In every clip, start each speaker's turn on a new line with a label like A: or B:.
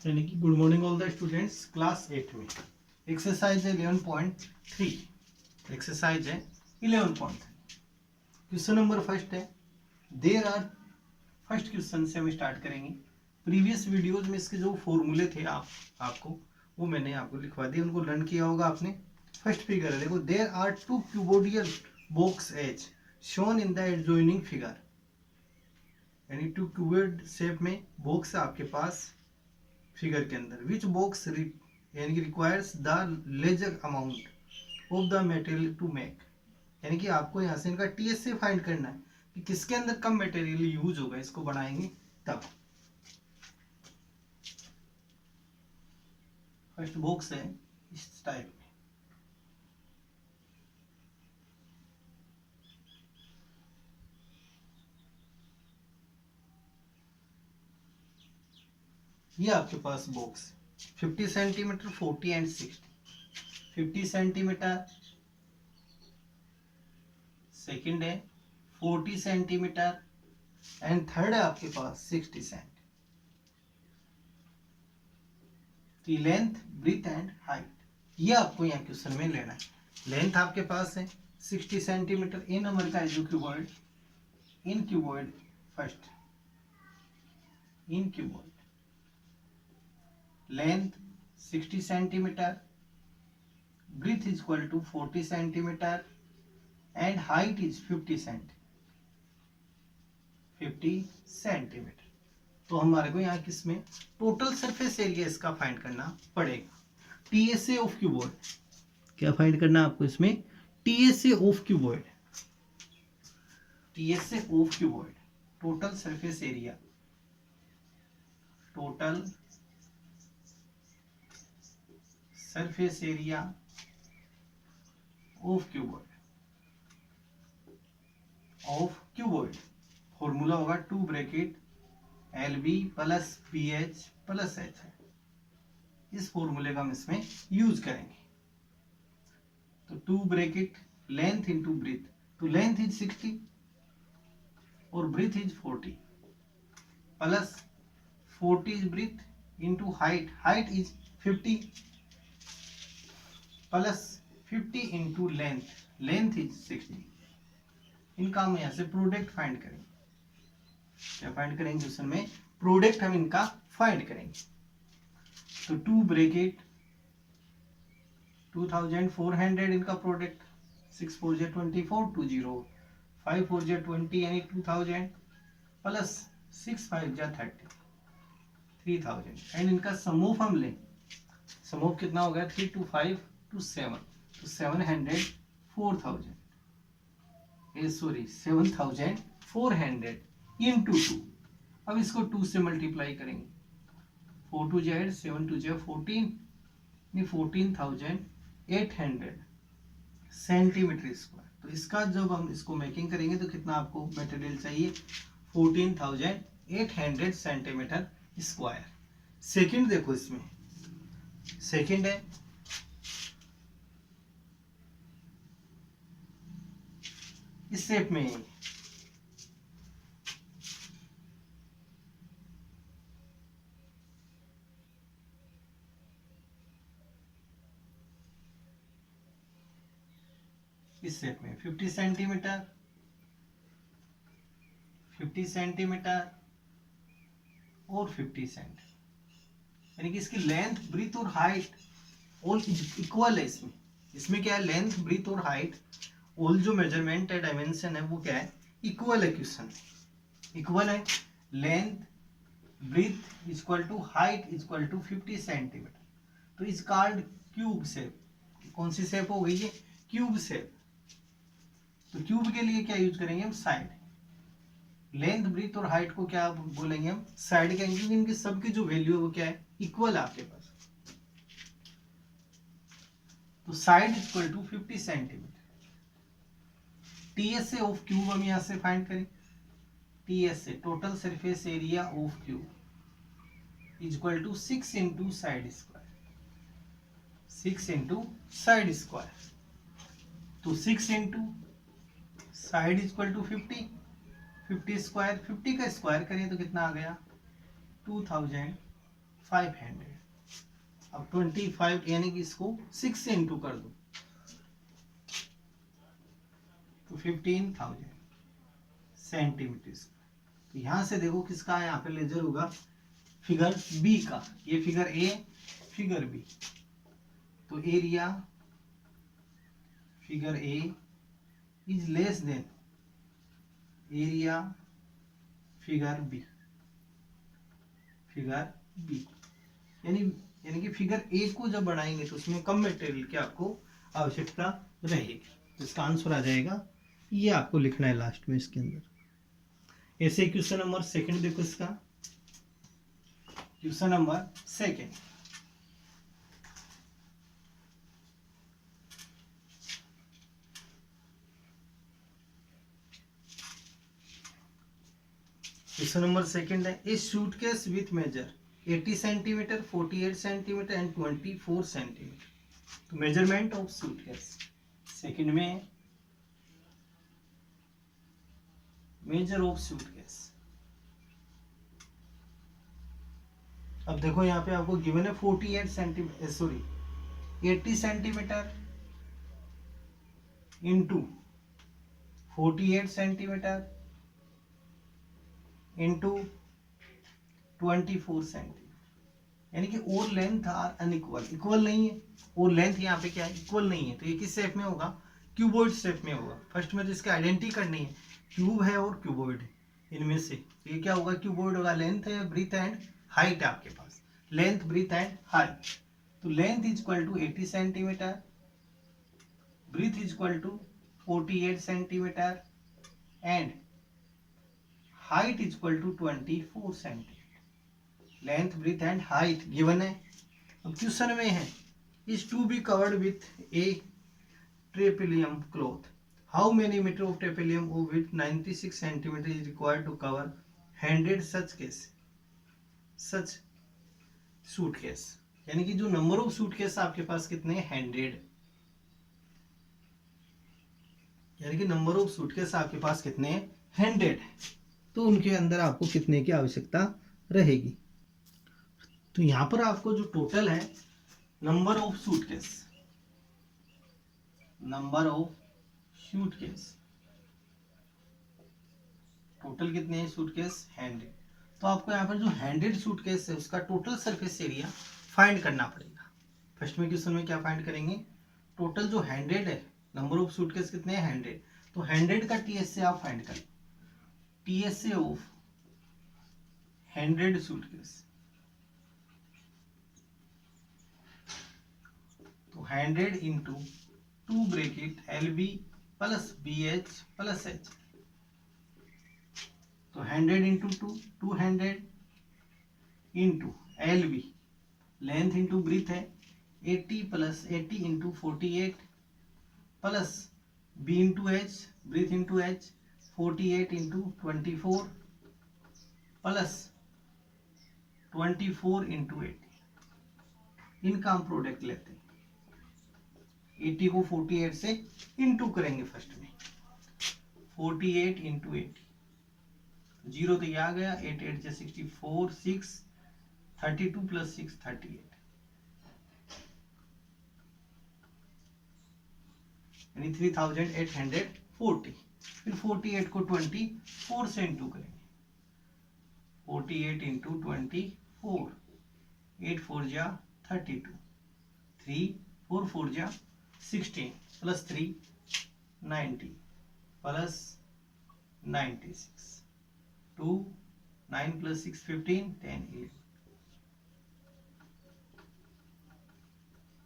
A: यानी कि good morning all the students. Class 8 में एक्सरसाइज है 11.3। एक्सरसाइज है 11.3। क्वेश्चन नंबर फर्स्ट है देयर आर। फर्स्ट क्वेश्चन से हम स्टार्ट करेंगे। प्रीवियस वीडियोज में इसके जो फॉर्मूले थे आपको वो मैंने आपको लिखवा दिए, उनको लर्न किया होगा आपने। फर्स्ट फिगर है, देखो there are two cuboidal box as shown in the adjoining figure. यानी टू क्यूबोइड शेप में बॉक्स है आपके पास फिगर के अंदर। विच बॉक्स यानी कि requires the lesser amount of the material to make. यानी कि आपको यहाँ से इनका टीएसए फाइंड करना है कि किसके अंदर कम मटेरियल यूज होगा, इसको बनाएंगे तब। फर्स्ट बॉक्स है इस टाइप में। ये आपके पास box 50 centimetre 40 and 60। 50 centimetre second है 40 सेंटीमीटर एंड थर्ड है आपके पास 60 centimetre. Length breadth and height ये आपको यहाँ क्वेश्चन में लेना है। लेंथ आपके पास है 60 सेंटीमीटर। ए नंबर का है जो cuboid, in cuboid first in cuboid length 60 centimetre, breadth is equal to 40 centimetre and height is 50 centimetre. तो हमारे को यहाँ किसमें टोटल सरफेस एरिया इसका फाइंड करना पड़ेगा। टीएसए ऑफ क्यूबॉइड क्या फाइंड करना है आपको इसमें? TSA of cuboid. TSA of cuboid total surface area, total surface area of cuboid. Of cuboid formula होगा 2 bracket LB plus BH plus H है। इस फॉर्मूले का हम इसमें यूज करेंगे। तो 2 ब्रैकेट लेंथ इंटू ब्रीथ, तो लेंथ इज 60 और breadth is 40 plus 40 is breadth into height, height is 50 plus 50 into length, length is 60। इनका हम यहाँ से प्रोडक्ट फाइंड करेंगे। क्या फाइंड करेंगे क्वेश्चन में? प्रोडक्ट हम इनका फाइंड करेंगे। तो 2 ब्रैकेट 2400 इनका प्रोडक्ट, 6 4 जा 24 2 0 5 4 जा 20 यानी 2000 प्लस 6 5 जा 30 3000 एंड इनका सम ऑफ हम लें। सम ऑफ कितना हो गया? 3 2 5 2 7, तो 700 4000 सॉरी 7400 इंटू 2। अब इसको 2 से मल्टीप्लाई करेंगे। 4 2 जा 8 7 2 जा 14 14,800 सेंटीमीटर स्क्वायर। तो इसका जब हम इसको मेकिंग करेंगे तो कितना आपको मटेरियल चाहिए? 14,800 सेंटीमीटर स्क्वायर। सेकंड देखो, इसमें सेकंड है इस शेप में इस शेप में 50 सेंटीमीटर 50 सेंटीमीटर और 50 सेंटीमीटर। यानी कि इसकी लेंथ ब्रीथ और हाइट ऑल इक्वल है। इसमें क्या है? लेंथ ब्रीथ और हाइट ऑल जो मेजरमेंट है, डायमेंशन है, वो क्या है? इक्वल है। क्वेश्चन इक्वल है। Length breadth is equal to height is equal to 50 centimetre. तो इज कॉल्ड क्यूब शेप। कौन सी शेप हो गई ये? Cube shape. तो क्यूब के लिए क्या यूज करेंगे हम? साइड। लेंथ ब्रीथ और हाइट को क्या बोलेंगे हम? साइड कहेंगे, क्योंकि इनकी सबकी जो वैल्यू है वो क्या है? इक्वल है आपके पास। तो side is equal to 50 centimetre. TSA of cube हम यहां से फाइंड करें। TSA total surface area of cube is equal to 6 into side square. 6 into side square. तो 6 into side is equal to 50 50 square. 50 का स्क्वायर करें तो कितना आ गया? 2500 500। अब 25 यानी कि इसको 6 से इंटू कर दो तो 15,000 सेंटीमीटर। तो यहां से देखो किसका है, यहाँ पे लेजर होगा फिगर बी का, ये फिगर ए फिगर बी। तो area figure A is less than area figure B, figure B यानी कि फिगर ए को जब बनाएंगे तो उसमें कम मटेरियल की आपको आवश्यकता रहेगी। तो इसका आंसर आ जाएगा, ये आपको लिखना है लास्ट में इसके अंदर। ऐसे क्वेश्चन नंबर सेकंड देखो इसका, question number second. Question number second है, a suitcase with measure 80 centimetre, 48 centimetre and 24 centimetre. तो मेजरमेंट ऑफ सूटकेस सेकंड में, मेजर ऑफ सूटकेस। अब देखो यहाँ पे आपको गिवन है 48 centimetre, sorry 80 centimetre into 48 centimetre into 24 centimetre, यानी कि और लेंथ आर अनइक्वल, इक्वल नहीं है, और लेंथ यहाँ पे क्या है, इक्वल नहीं है। तो ये किस शेप में होगा, क्यूबॉइड शेप में होगा। फर्स्ट में तो इसका आइडेंटिटी करनी है, क्यूब है और क्यूबॉइड है इनमें से, तो ये क्या होगा, क्यूबॉइड होगा। लेंथ है, ब्रीथ एंड हाइट है आपके पास, लेंथ ब्रीथ एंड हाइट। तो length is equal to 80 centimetre, breadth is equal to 48 centimetre and height is equal to 24 centimetre. Length breadth and height given है। अब क्वेश्चन में है, is to be covered with a tarpaulin cloth, how many metre of tarpaulin with 96 centimetre is required to cover 100 such case, such suitcase. यानी कि जो number of suitcase आपके पास कितने हैं, 100, यानी कि नंबर ऑफ सूटकेस आपके पास कितने हैं, 100 है। तो उनके अंदर आपको कितने की आवश्यकता रहेगी। तो यहां पर आपको जो टोटल है number of suitcase, number of suitcase, total कितने हैं सूटकेस, 100। तो आपको यहाँ पर जो 100 सूटकेस है उसका टोटल सरफेस एरिया फाइंड करना पड़ेगा। फर्स्ट में क्वेश्चन में क्या फाइंड करेंगे, टोटल जो 100 है, नंबर ऑफ सूटकेस कितने हैं, 100। तो 100 का टीएस से आप फाइंड करें, टीएसए ऑफ 100 सूटकेस। तो 100 into 2 bracket LB plus BH plus H। तो 100 into 2, 200 into LB, length into breadth है 80 plus 80 into 48 plus B into H, breadth into H 48 into 24 plus 24 into 80। इनका हम प्रोडक्ट लेते हैं, 80 को 48 से इंटू करेंगे। फर्स्ट में 48 इंटू 80, जीरो तो ये आ गया, 8 8 से 64, 6 32 प्लस 6 38, यानी 3840। फिर 48 को 24 से इंटू करेंगे, 48 इंटू 24, 8 4 जा 32, 3 4 4 जा 16 प्लस 3 90 प्लस 96, 2 9 प्लस 6 15 10 11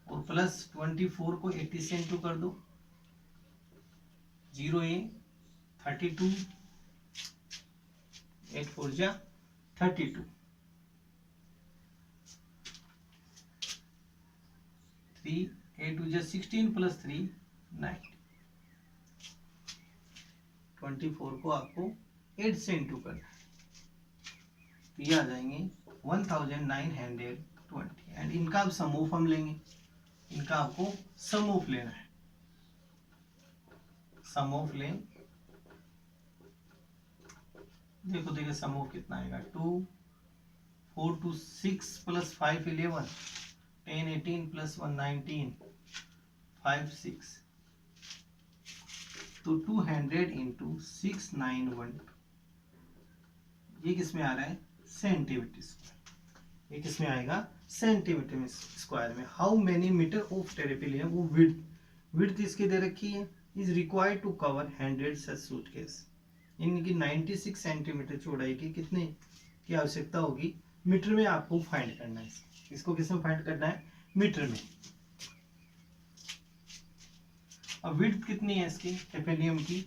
A: और प्लस 24 को 80 से इंटू कर दो, 0 ए 32, 8 4 जा 32, 3 8 2 जा 16 प्लस 3 9, 24 को आपको 8 से इंटू करना है, तो ये आ जाएंगे 1920। एंड इनका अब सम ऑफ हम लेंगे, इनका आपको सम ऑफ लेना है, सम ऑफ लें। देखो सम ऑफ कितना आएगा, 2 4 to 6 plus 5 11, 10 18 plus 1 19, 5 6, तो 200 इंटू 6912, ये किस में आ रहा है? Centimetre square. ये किस में आएगा? सेंटीमीटर स्क्वायर में। How many metre of tarpaulin, वो विड्थ इसकी दे रखी है, is required to cover 100 such suitcase. इनकी 96 सेंटीमीटर चौड़ाई की कितने की आवश्यकता होगी? मीटर में आपको फाइंड करना है। इसको किस में फाइंड करना है? मीटर में। अब विड्थ कितनी है इसकी टेरेपिलियम की,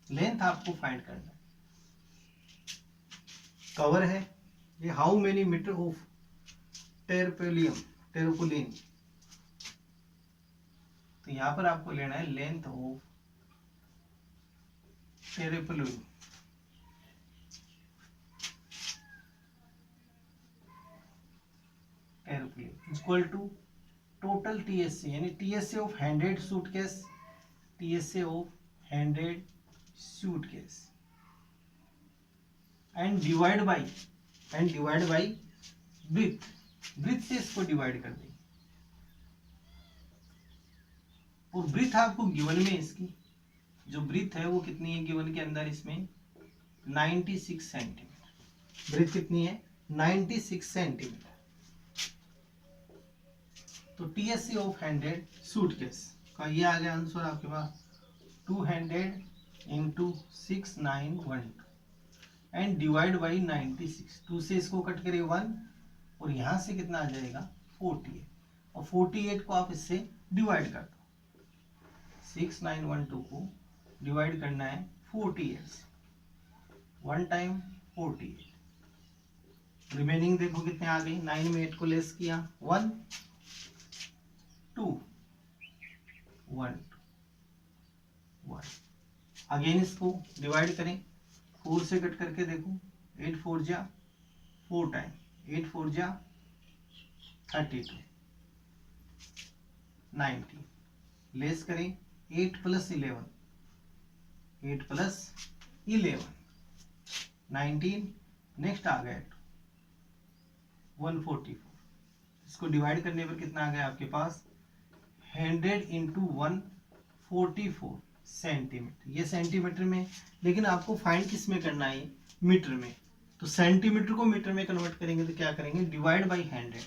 A: लेंथ आपको फाइंड करना है। कवर है ये, how many metre of tarpaulin, तो यहां पर आपको लेना है length of tarpaulin. Equal to total TSC, यानी TSC of 100 suitcase, TSC of 100 suitcase, and divide by breadth से इसको डिवाइड कर देंगे। और ब्रीथ आपको गिवन में, इसकी जो ब्रीथ है वो कितनी है गिवन के अंदर? इसमें 96 सेंटीमीटर। ब्रीथ कितनी है? 96 सेंटीमीटर। तो टीएससी ऑफ 100 सूटकेस का ये आ गया आंसर आपके पास 200 इंटू 6912 एंड डिवाइड बाई 96। 2 से इसको कट करिए 1, और यहां से कितना आ जाएगा? 48, और 48 को आप इससे डिवाइड कर दो। 6912 को डिवाइड करना है 48 से, 1 टाइम 48, रिमेनिंग देखो कितने आ गई? 9 में 8 को लेस किया, 1 2 1 1। अगेन इसको डिवाइड करें, 4 से कट करके देखो, 8 4 जा 4 टाइम, 8 4 जा 32, 90, लेस करें 8 प्लस 11, 8 प्लस 11 19, नेक्स्ट आ गया 144। इसको डिवाइड करने पर कितना आ गया आपके पास? 100 इंटू 144 सेंटीमीटर। ये सेंटीमीटर में, लेकिन आपको फाइंड किस में करना है? मीटर में। तो सेंटीमीटर को मीटर में कन्वर्ट करेंगे तो क्या करेंगे? Divide by 100।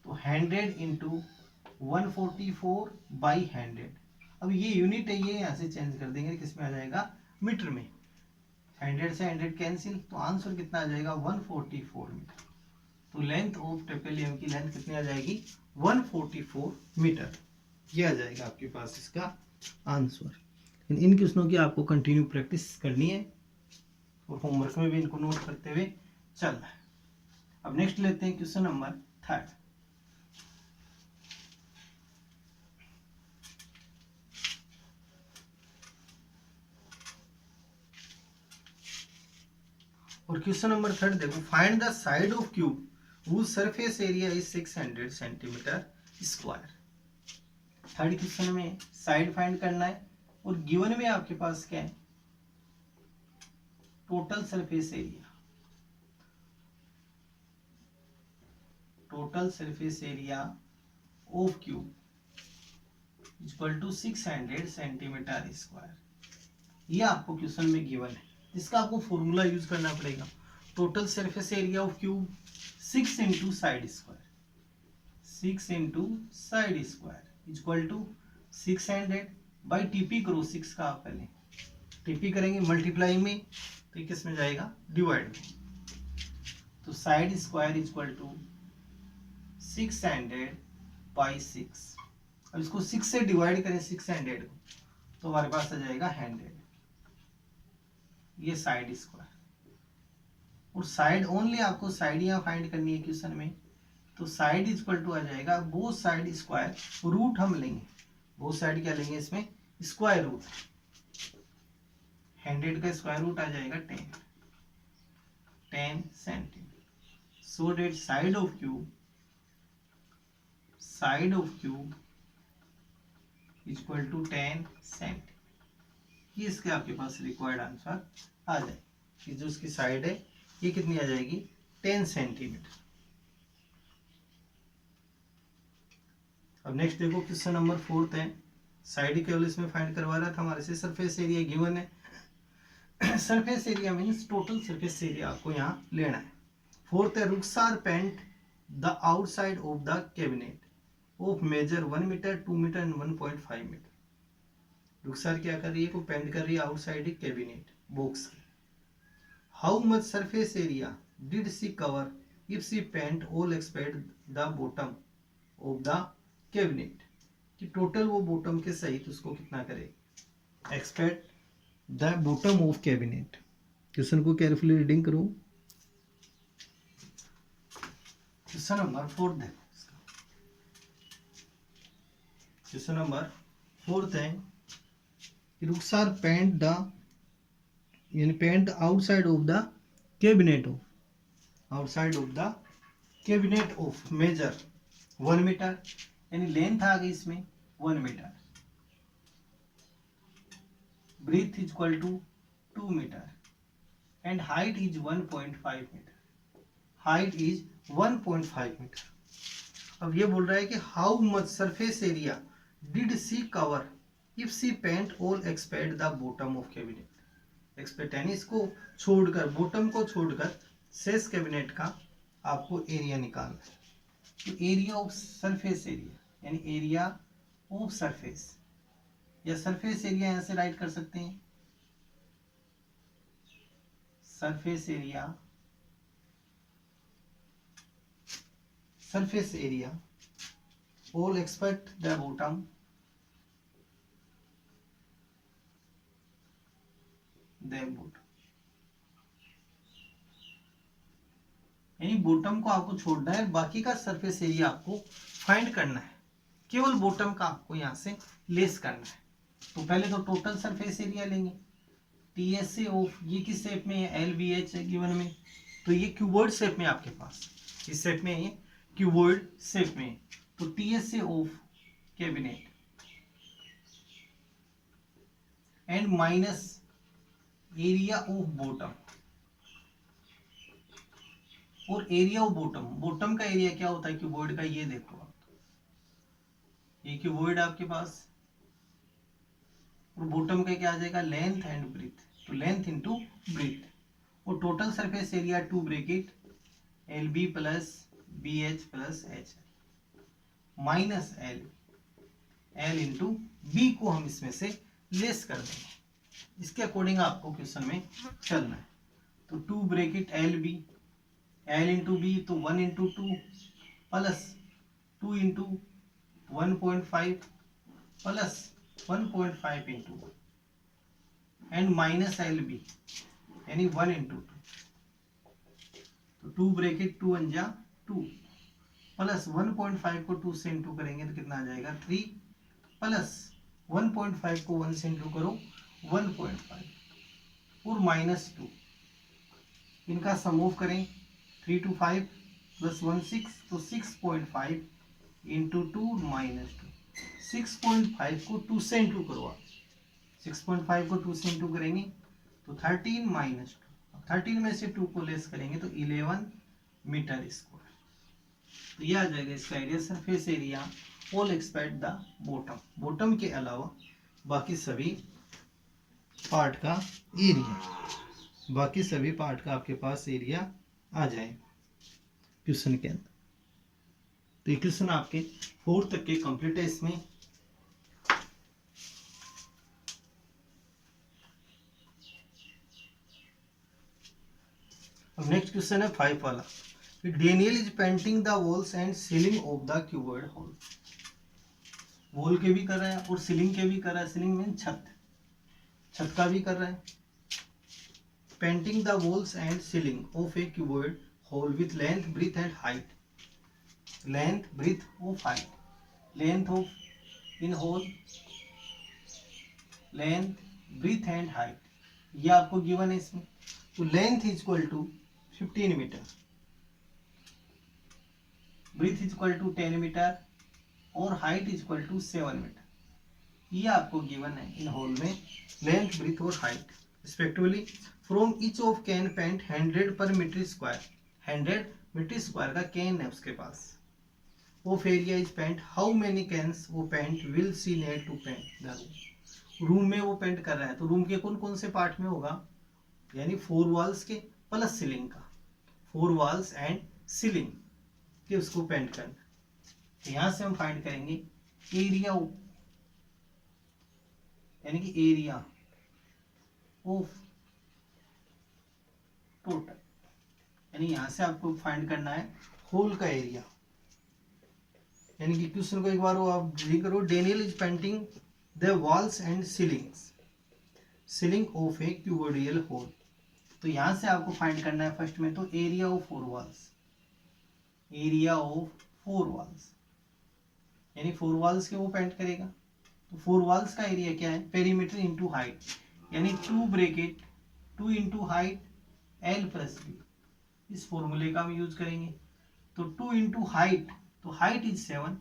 A: तो 100 इंटू 144 बाई 100। अब ये यूनिट है, ये यहाँ से चेंज कर देंगे, किस में आ जाएगा? मीटर में। 100 से 100 कैंसिल, तो आंसर कितना आ जाएगा? 144 मीटर। तो लेंथ ऑफ टेपेलियम की लेंथ कितनी आ जाएगी? 144 मीटर। ये आ जाएगा आपके पास इसका आंसर। इन क्वेश्चनों की आपको कंटिन्यू प्रैक्टिस करनी है और होमवर्क में भी इनको नोट करते हुए चलना है। अब नेक्स्ट लेते हैं क्वेश्चन नंबर 3। और क्वेश्चन नंबर 3 देखो, find the side of cube whose surface area is 600 centimetre square. Third question में साइड फाइंड करना है, और गिवन में आपके पास क्या है? Total surface area, total surface area of cube equal to 600 centimetre square. ये आपको क्वेश्चन में गिवन है, इसका आपको फॉर्मूला यूज करना पड़ेगा। Total surface area of cube 6 into side square, 6 into side square equal to 600 by टीपी करो 6 का, आप पहले टीपी करेंगे मल्टीप्लाई में, तो ये किस में जाएगा? डिवाइड में। तो side square equal to 600 by 6। अब इसको 6 से डिवाइड करें 600 को, तो हमारे पास आ जाएगा 100। ये साइड स्क्वायर, और साइड ओनली आपको साइड यहाँ फाइंड करनी है क्वेश्चन में। तो साइड इक्वल टू आ जाएगा बोथ साइड स्क्वायर, रूट हम लेंगे, बोथ साइड क्या लेंगे इसमें? Square root. 100 का स्क्वायर रूट आ जाएगा 10 centimetre. So that side of cube equal to 10 centimetre. ये इसके आपके पास रिक्वायर्ड आंसर आ जाए कि जो उसकी साइड है ये कितनी आ जाएगी? 10 सेंटीमीटर। अब नेक्स्ट देखो क्वेश्चन नंबर 4 है, साइड केवल इसमें फाइंड करवा रहा था हमारे से। सरफेस एरिया गिवन है। Surface area means total surface area आपको यहाँ लेना है। 4 है, Rukhsar paint the outside of the cabinet of measure 1 metre 2 metre and 1.5 metre. Rukhsar क्या कर रही है, को पेंट कर रही है आउटसाइड कैबिनेट बॉक्स की। How much surface area did she cover if she paint all expect the bottom of the cabinet, कि टोटल वो बॉटम के सहित उसको कितना करेगी, expect the bottom of cabinet. Question को केयरफुली रीडिंग करो। क्वेश्चन नंबर 4 देखो, क्वेश्चन नंबर 4 है, रुखसार पेंट द यानी paint outside of the cabinet of outside of the cabinet of measure 1 metre, यानी लेंथ आ गई इसमें 1 metre, breadth is equal to 2 metre and height is 1.5 metre, height is 1.5 metre. अब ये बोल रहा है कि how much surface area did she cover if she paint all expect the bottom of cabinet. Expect यानी इसको छोड़कर, बॉटम को छोड़कर शेष कैबिनेट का आपको एरिया निकालना है। तो एरिया ऑफ सरफेस एरिया यानी एरिया ऑफ सरफेस, या सरफेस एरिया यहां से राइट कर सकते हैं, surface area, surface area all expect the bottom यानी बॉटम को आपको छोड़ना है, बाकी का सरफेस एरिया आपको फाइंड करना है, केवल बॉटम का आपको यहां से लेस करना है। तो पहले तो टोटल सरफेस एरिया लेंगे, टीएसए ऑफ, ये किस शेप में है, एलबीएच है गिवन में, तो ये क्यूबॉइड शेप में आपके पास, इस शेप में, ये क्यूबॉइड शेप में, तो TSA of cabinet and minus area of bottom, और एरिया ऑफ बॉटम, बॉटम का एरिया क्या होता है क्यूबॉइड का, ये देखो आप, ये क्यूबॉइड आपके पास, और बॉटम का क्या आ जाएगा, लेंथ एंड ब्रीथ, तो लेंथ इनटू ब्रीथ, और total surface area 2 bracket L B plus B H plus H minus L, L into B को हम इसमें से लेस कर देंगे। इसके अकॉर्डिंग आपको क्वेश्चन में चलना है। तो 2 bracket L B, L into B, तो 1 into 2 plus 2 into 1.5 plus 1.5 into and minus L B यानी 1 इंटू 2, तो 2 ब्रैकेट 2 अंजा 2 प्लस 1.5 को 2 से इंटू करेंगे तो कितना आ जाएगा 3, प्लस 1.5 को 1 से इंटू करो 1.5 और माइनस 2, इनका सम ऑफ करें 3 to 5 प्लस 1 6, तो 6.5 इंटू 2 माइनस 2, 6.5 को 2 से इंटू करो आप, 6.5 को 2 से इंटू करेंगे तो 13 माइनस 2, 13 में से 2 को लेस करेंगे तो 11 मीटर स्क्वायर। तो यह आ जाएगा इसका area, surface area all expect the bottom, bottom के अलावा बाकी सभी पार्ट का एरिया, बाकी सभी पार्ट का आपके पास एरिया आ जाएगा क्वेश्चन के अंदर। तो ये क्वेश्चन आपके 4 तक के कंप्लीट है। इसमें अब नेक्स्ट क्वेश्चन है 5 वाला, Daniel is painting the walls and ceiling of the cuboid hall. Wall के भी कर रहा है और सीलिंग के भी कर रहा है, सीलिंग मीन छत, छत का भी कर रहा है। Painting the walls and ceiling of a cuboid hall with length breadth and height, length breadth of height, length of in whole, length breadth and height, ये आपको गिवन है इसमें। तो length is equal to 15 metre, breadth is equal to 10 metre और height is equal to 7 metre, ये आपको given है in whole में, लेंथ ब्रीथ और height respectively. From each of can paint 100 per metre square, 100 metre square का can है उसके पास, of area is paint, how many cans वो paint will she need to paint the room. Room में वो paint कर रहा है तो रूम के कौन कौन से पार्ट में होगा, यानी 4 वॉल्स के प्लस सीलिंग का, 4 वॉल्स एंड सीलिंग के उसको पेंट करना। तो यहां से हम फाइंड करेंगे एरिया, यानी कि एरिया ऑफ टोटल, यानी यहां से आपको फाइंड करना है होल का एरिया। यानी कि क्वेश्चन को एक बार वो आप रीड करो, Daniel is painting the walls and ceiling of a cuboidal hall. तो यहां से आपको फाइंड करना है फर्स्ट में तो area of 4 walls, area of 4 walls, यानी 4 वॉल्स के वो पेंट करेगा। तो 4 वॉल्स का एरिया क्या है, पेरीमीटर इंटू हाइट, यानी 2 bracket 2 into height L plus B, इस फॉर्मूले का हम यूज करेंगे। तो 2 इंटू हाइट, तो height is 7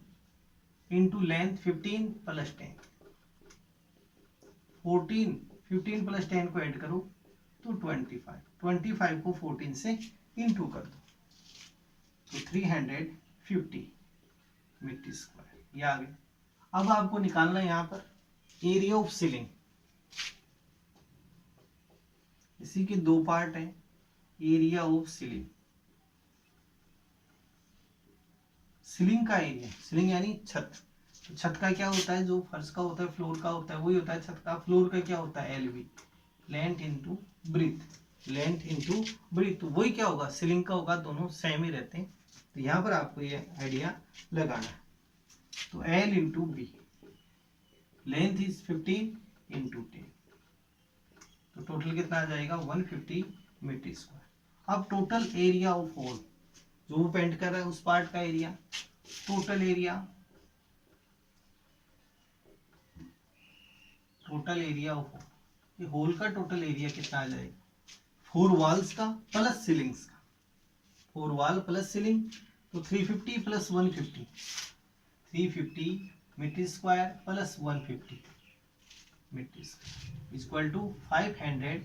A: into length 15 plus 10, 14, 15 plus 10 को ऐड करो तो 25 को 14 से इंटू कर दो तो 350 मीटर स्क्वायर, ये आ गया। अब आपको निकालना है यहाँ पर एरिया ऑफ सीलिंग। इसी के 2 पार्ट है, एरिया ऑफ सीलिंग, सीलिंग का एरिया, सीलिंग यानी छत। तो छत का क्या होता है, जो फर्श का होता है, फ्लोर का होता है, वही होता है छत का। फ्लोर का क्या होता है, LB, length into breadth, length into breadth, तो वही क्या होगा, सीलिंग का होगा, दोनों सेम ही रहते हैं। तो यहाँ पर आपको ये आइडिया लगाना है। तो L into B, length is 15 into 10, तो टोटल कितना आ जाएगा 150 मीटर स्क्वायर। अब टोटल एरिया ऑफ होल, जो वो पेंट कर रहा है उस पार्ट का area, total area of hall का टोटल एरिया कितना आ जाएगा, 4 वॉल्स का प्लस सीलिंग्स का, 4 वॉल प्लस सीलिंग, तो 350 plus 150, 350 metre square plus 150 metre square equal to 500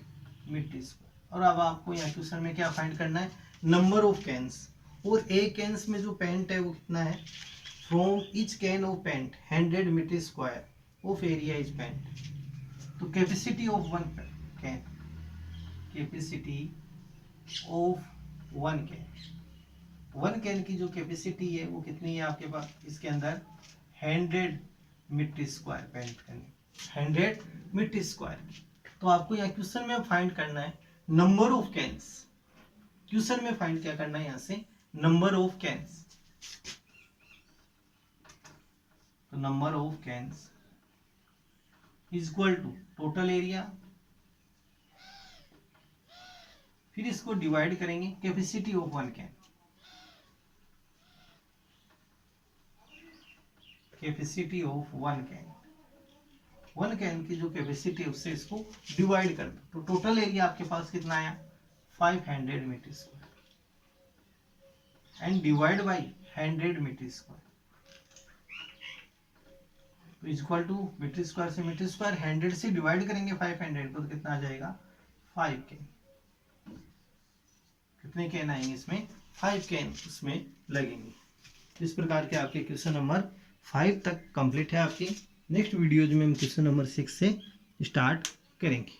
A: metre square. और अब आपको यहाँ क्वेश्चन में क्या फाइंड करना है, नंबर ऑफ कैंस, और एक कैंस में जो पेंट है वो कितना है, from each can of paint 100 metre square of area is paint. तो capacity of one can, capacity of one can की जो कैपेसिटी है वो कितनी है आपके पास, इसके अंदर 100 मीटर स्क्वायर पेंट करनी, 100 मीटर स्क्वायर। तो आपको यहाँ क्वेश्चन में फाइंड करना है नंबर ऑफ कैंस, क्वेश्चन में फाइंड क्या करना है यहाँ से, नंबर ऑफ कैंस। तो number of cans is equal to total area, फिर इसको डिवाइड करेंगे capacity of one can, capacity of one can की जो कैपेसिटी है उससे इसको डिवाइड कर दो, तो टोटल एरिया आपके पास कितना आया 500 metre square and divide by 100 metre square, तो इक्वल टू मीटर स्क्वायर से मीटर स्क्वायर 100 से डिवाइड करेंगे 500 को, तो कितना आ जाएगा 5 कैन। कितने कैन आएंगे इसमें, 5 कैन उसमें लगेंगे। इस प्रकार के आपके क्वेश्चन नंबर 5 तक कंप्लीट है आपके। नेक्स्ट वीडियोज में हम क्वेश्चन नंबर 6 से स्टार्ट करेंगे।